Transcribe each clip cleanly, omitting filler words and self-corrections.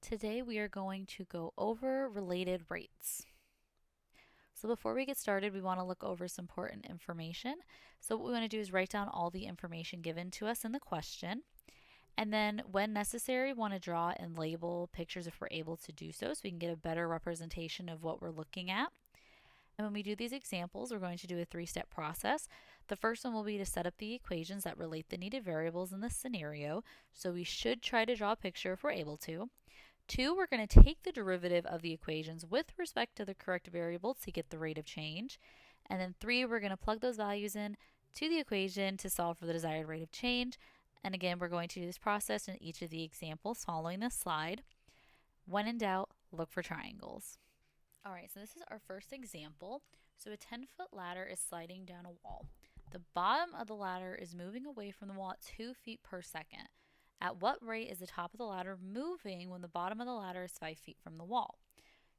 Today we are going to go over related rates. So before we get started, we want to look over some important information. So what we want to do is write down all the information given to us in the question. And then when necessary, we want to draw and label pictures if we're able to do so we can get a better representation of what we're looking at. And when we do these examples, we're going to do a three-step process. The first one will be to set up the equations that relate the needed variables in this scenario. So we should try to draw a picture if we're able to. 2, we're going to take the derivative of the equations with respect to the correct variable to get the rate of change. And then 3, we're going to plug those values in to the equation to solve for the desired rate of change. And again, we're going to do this process in each of the examples following this slide. When in doubt, look for triangles. All right, so this is our first example. So a 10-foot ladder is sliding down a wall. The bottom of the ladder is moving away from the wall at 2 feet per second. At what rate is the top of the ladder moving when the bottom of the ladder is 5 feet from the wall?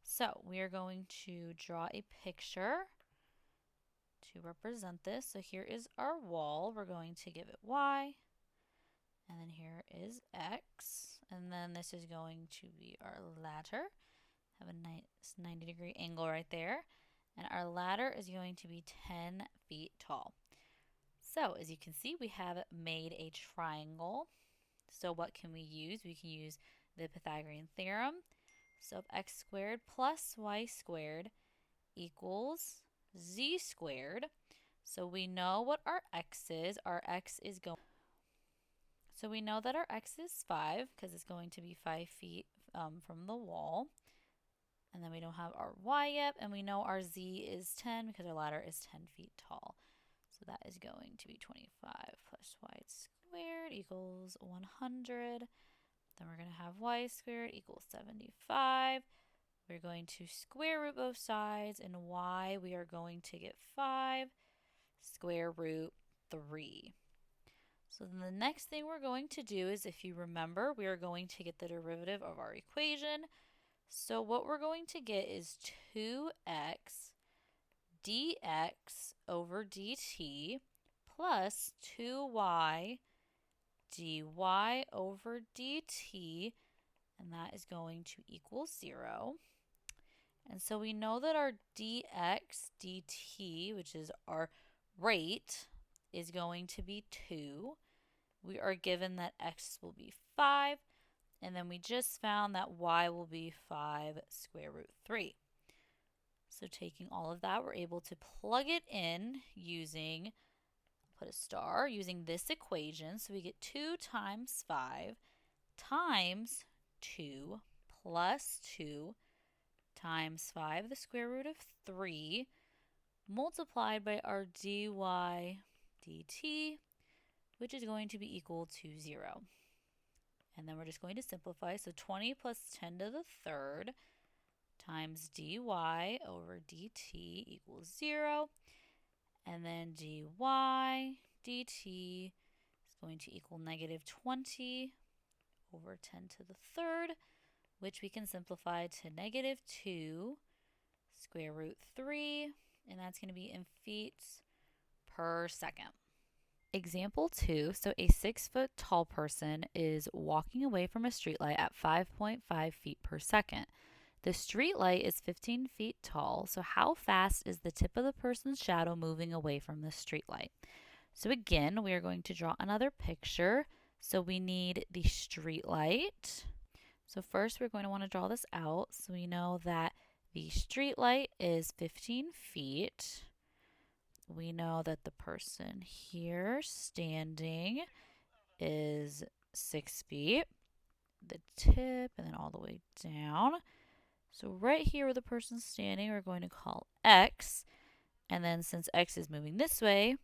So we are going to draw a picture to represent this. So here is our wall. We're going to give it Y. And then here is X. And then this is going to be our ladder. Have a nice 90-degree angle right there. And our ladder is going to be 10 feet tall. So as you can see, we have made a triangle. So what can we use? We can use the Pythagorean theorem. So x squared plus y squared equals z squared. So we know what our x is. Our x is going. So we know that our x is 5 because it's going to be 5 feet from the wall. And then we don't have our y yet, and we know our z is 10 because our ladder is 10 feet tall. So that is going to be 25 plus y squared equals 100. Then we're going to have y squared equals 75. We're going to square root both sides, and y we are going to get 5 square root 3. So then the next thing we're going to do is, if you remember, we are going to get the derivative of our equation. So what we're going to get is 2x dx over dt plus 2y dy over dt, and that is going to equal 0. And so we know that our dx dt, which is our rate, is going to be 2. We are given that x will be 5, and then we just found that y will be 5 square root 3. So taking all of that, we're able to plug it in using, put a star, using this equation. So we get 2 times 5 times 2 plus 2 times 5, the square root of 3, multiplied by our dy dt, which is going to be equal to 0. And then we're just going to simplify. So 20 plus 10 to the third times dy over dt equals 0. And then dy dt is going to equal negative 20 over 10 to the third, which we can simplify to negative 2 square root 3, and that's going to be in feet per second. Example 2, so a 6-foot tall person is walking away from a streetlight at 5.5 feet per second. The streetlight is 15 feet tall, so how fast is the tip of the person's shadow moving away from the streetlight? So again, we are going to draw another picture. So we need the streetlight. So first we're going to want to draw this out. So we know that the streetlight is 15 feet. We know that the person here standing is 6 feet. The tip and then all the way down. So right here where the person's standing, we're going to call x. And then since x is moving this way,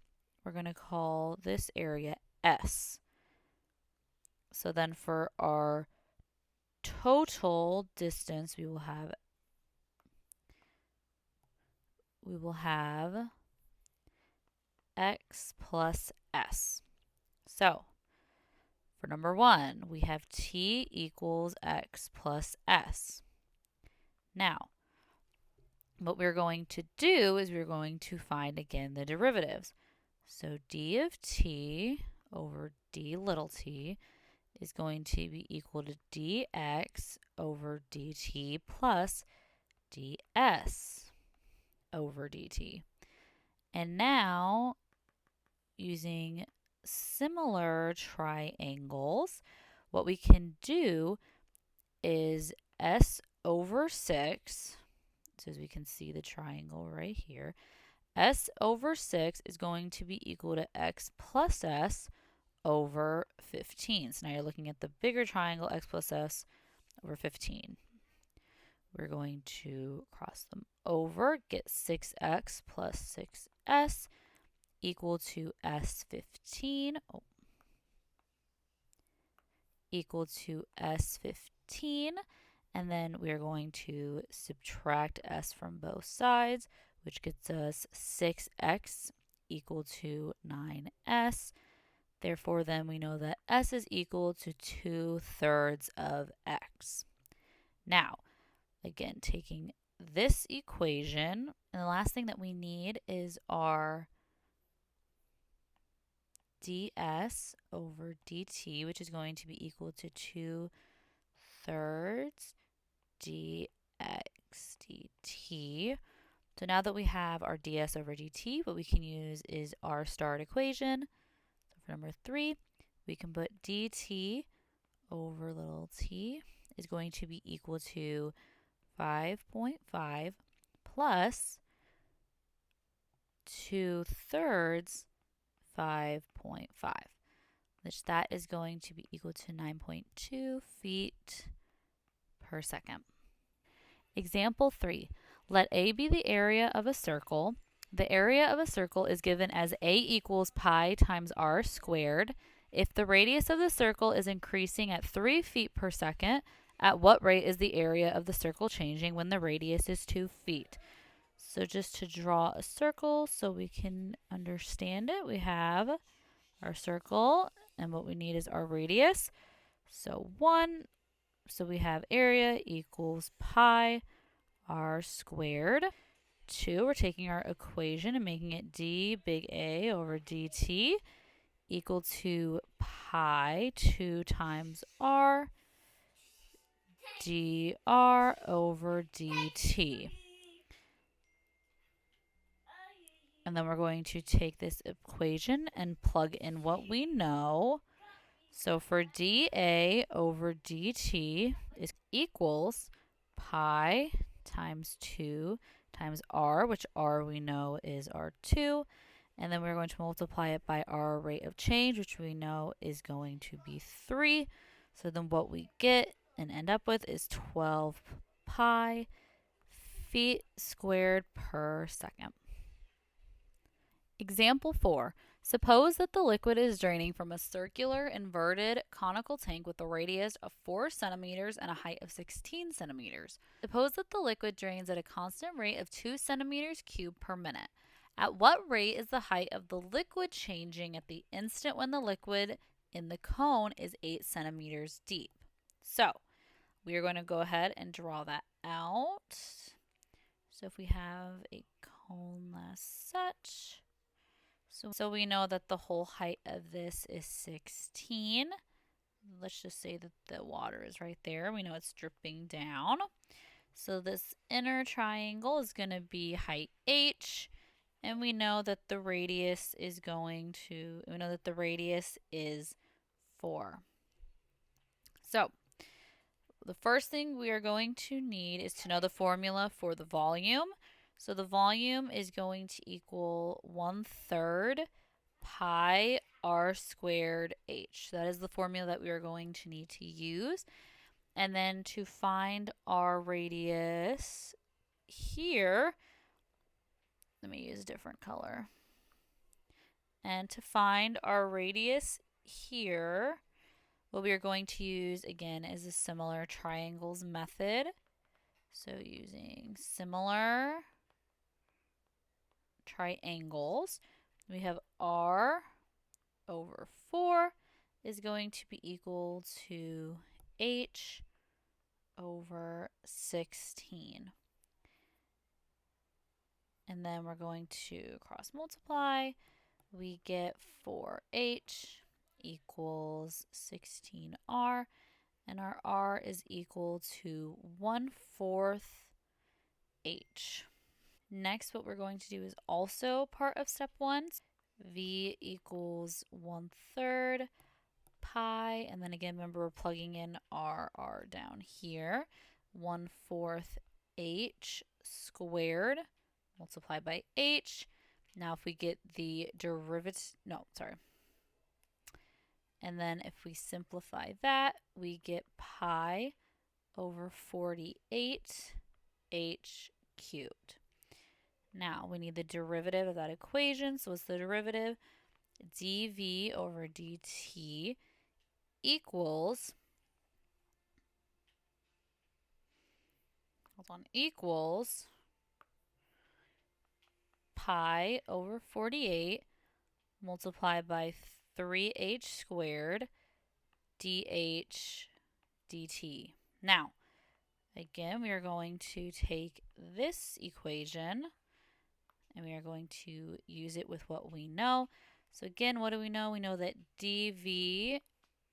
we're going to call this area S. So then for our total distance, we will have x plus s. So for number 1, we have t equals x plus s. Now, what we're going to do is we're going to find again the derivatives. So d of t over d little t is going to be equal to dx over dt plus ds over dt. And now, using similar triangles, what we can do is s over 6, so as we can see the triangle right here, s over 6 is going to be equal to x plus s over 15. So now you're looking at the bigger triangle, x plus s over 15. We're going to cross them over, get 6x plus 6s equal to s15, equal to s15, and then we are going to subtract s from both sides, which gets us 6x equal to 9s. Therefore, then we know that s is equal to 2/3 of x. Now, again, taking this equation, and the last thing that we need is our ds over dt, which is going to be equal to 2/3 dx dt. So now that we have our ds over dt, what we can use is our start equation. So for number 3, we can put dt over little t is going to be equal to 5.5 plus 2/3 5.5, which that is going to be equal to 9.2 feet per second. Example 3. Let A be the area of a circle. The area of a circle is given as A equals pi times r squared. If the radius of the circle is increasing at 3 feet per second, at what rate is the area of the circle changing when the radius is 2 feet? So just to draw a circle so we can understand it, we have our circle, and what we need is our radius. So 1, so we have area equals pi r squared. 2, we're taking our equation and making it d big A over dt equal to pi 2 times r dr over dt. And then we're going to take this equation and plug in what we know. So for dA over dt is equals pi times 2 times r, which r we know is r2. And then we're going to multiply it by our rate of change, which we know is going to be 3. So then what we get and end up with is 12 pi feet squared per second. Example 4. Suppose that the liquid is draining from a circular inverted conical tank with a radius of 4 centimeters and a height of 16 centimeters. Suppose that the liquid drains at a constant rate of 2 centimeters cubed per minute. At what rate is the height of the liquid changing at the instant when the liquid in the cone is 8 centimeters deep? So we are going to go ahead and draw that out. So if we have a cone as such, so we know that the whole height of this is 16. Let's just say that the water is right there. We know it's dripping down. So this inner triangle is going to be height h. And we know that the radius is is 4. So the first thing we are going to need is to know the formula for the volume. So the volume is going to equal 1/3 pi r squared h. So that is the formula that we are going to need to use. And then to find our radius here, let me use a different color. And to find our radius here, what we are going to use again is a similar triangles method. So using similar triangles, we have r over 4 is going to be equal to h over 16. And then we're going to cross multiply. We get 4h equals 16r, and our R is equal to 1/4 h. Next, what we're going to do is also part of step 1. V equals 1/3 pi, and then again, remember we're plugging in our R down here. 1/4 h squared multiplied by h. Now if we get the derivative, and then if we simplify that, we get pi over 48 h cubed. Now we need the derivative of that equation. So what's the derivative? dv over dt equals, equals pi over 48 multiplied by 3h squared dh dt. Now, again, we are going to take this equation and we are going to use it with what we know. So again, what do we know? We know that dv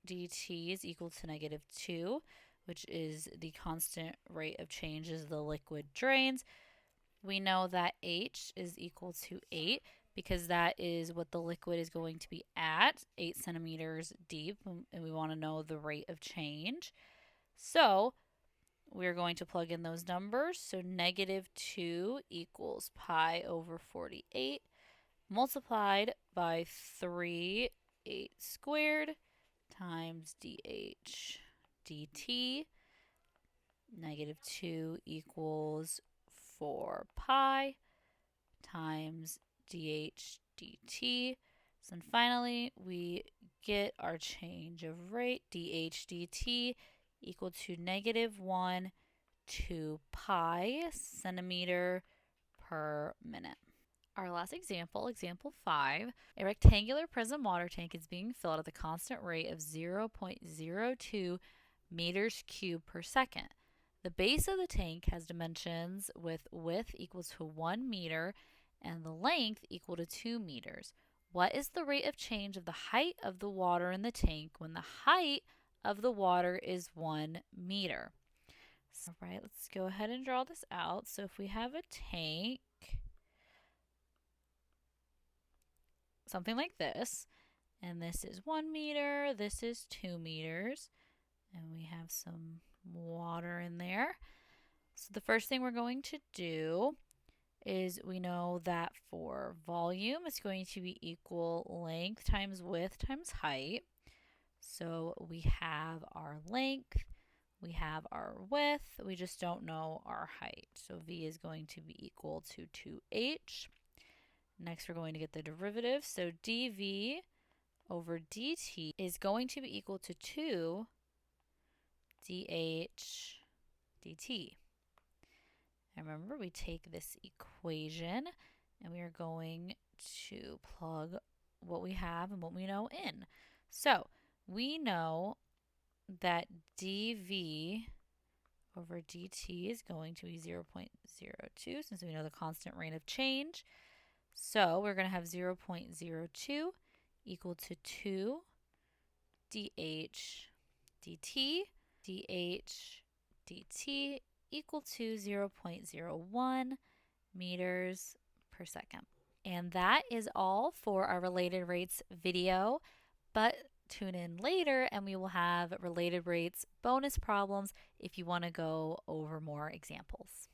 dt is equal to -2, which is the constant rate of change as the liquid drains. We know that h is equal to 8 because that is what the liquid is going to be at, 8 centimeters deep, and we want to know the rate of change. So we're going to plug in those numbers. So -2 equals pi over 48 multiplied by 3h squared times dh dt. -2 equals 4 pi times dh dt. So then finally, we get our change of rate, dh dt, equal to -1 to pi centimeter per minute. Our last example, example 5, a rectangular prism water tank is being filled at the constant rate of 0.02 meters cubed per second. The base of the tank has dimensions with width equal to 1 meter and the length equal to 2 meters. What is the rate of change of the height of the water in the tank when the height of the water is 1 meter? So, all right, let's go ahead and draw this out. So if we have a tank, something like this, and this is 1 meter, this is 2 meters, and we have some water in there. So the first thing we're going to do is we know that for volume, it's going to be equal length times width times height. So we have our length, we have our width, we just don't know our height. So V is going to be equal to 2h. Next, we're going to get the derivative. So dV over dt is going to be equal to 2 dh dt. And remember, we take this equation and we are going to plug what we have and what we know in. So we know that dV over dt is going to be 0.02 since we know the constant rate of change. So we're going to have 0.02 equal to 2 dH dt. dH dt equal to 0.01 meters per second. And that is all for our related rates video, but tune in later and we will have related rates bonus problems if you want to go over more examples.